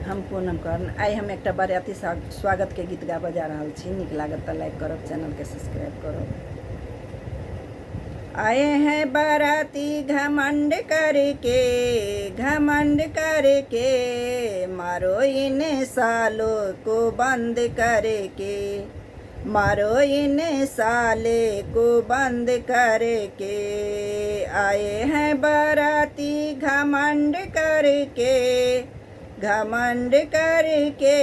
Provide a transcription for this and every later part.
हम पूनम कर्ण आई हम एक बरियाती स्वागत के गीत गा बजा रहा छी। निक लागत तो लाइक करब, चैनल के सब्सक्राइब करब। आए हैं बाराती घमंड करके, घमंड करके, मारो इन सालों को बंद करके, मारो इन साले को बंद करके। आए हैं बाराती घमंड करके, घमंड करके,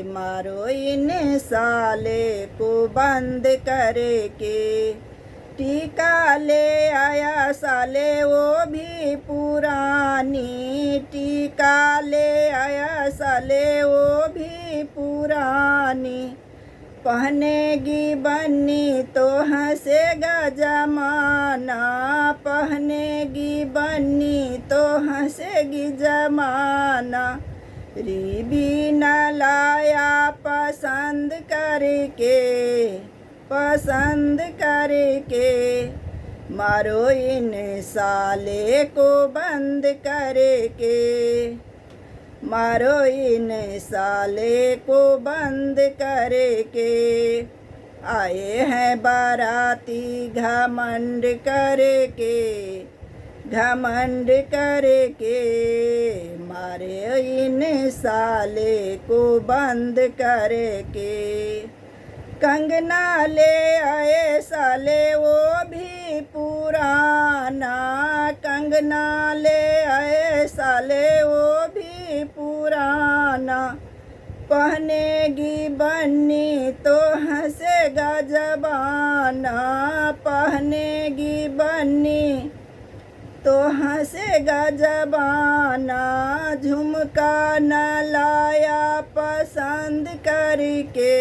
मारो इन साले को बंद करके। टीका ले आया साले वो भी पुरानी, टीका ले आया साले वो भी पुरानी। पहनेगी बन्नी तो हंसेगा जमाना, पहनेगी बन्नी तो हंसेगी जमाना। रीबी न लाया पसंद करके, पसंद करके, मारो इन साले को बंद करके, मारो इन साले को बंद करके। आए हैं बाराती घमंड करके, घमंड करके, मारे इन साले को बंद करके। कंगना ले आए साले वो भी पुराना, कंगना ले आए साले वो भी पुराना। पहनेगी बन्नी तो हंसेगा जबाना, पहनेगी बन्नी तो हंसेगा जबाना। झुमका न लाया पसंद करके,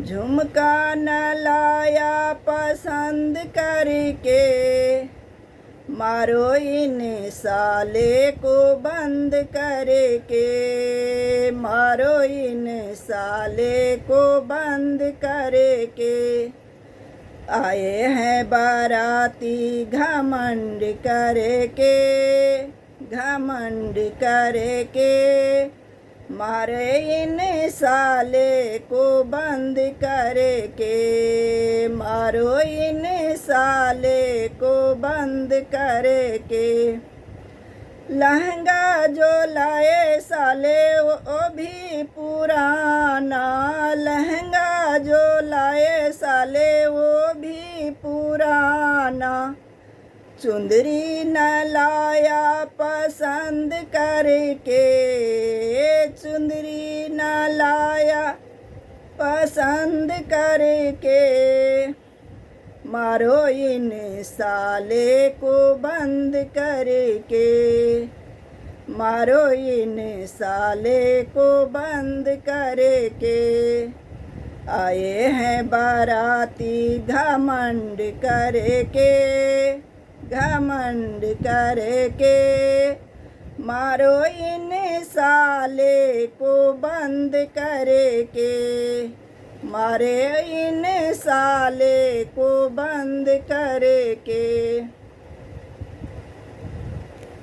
झुमका न लाया पसंद करके, मारो इन साले को बंद करके, मारो इन साले को बंद करके। आए हैं बाराती घमंड करके, घमंड करके, मारे इन साले को बंद करके, मारो इन साले को बंद करके। लहंगा जो लाए साले वो भी पुराना, लहंगा जो लाए साले वो भी पुराना। चुंदरी न लाया पसंद करके, चुंदरी न लाया पसंद करके, मारो इन साले को बंद करके, मारो इन साले को बंद करके। आए हैं बाराती घमंड करके, घमंड करके, मारो इन साले को बंद करके, मारे इन साले को बंद करके।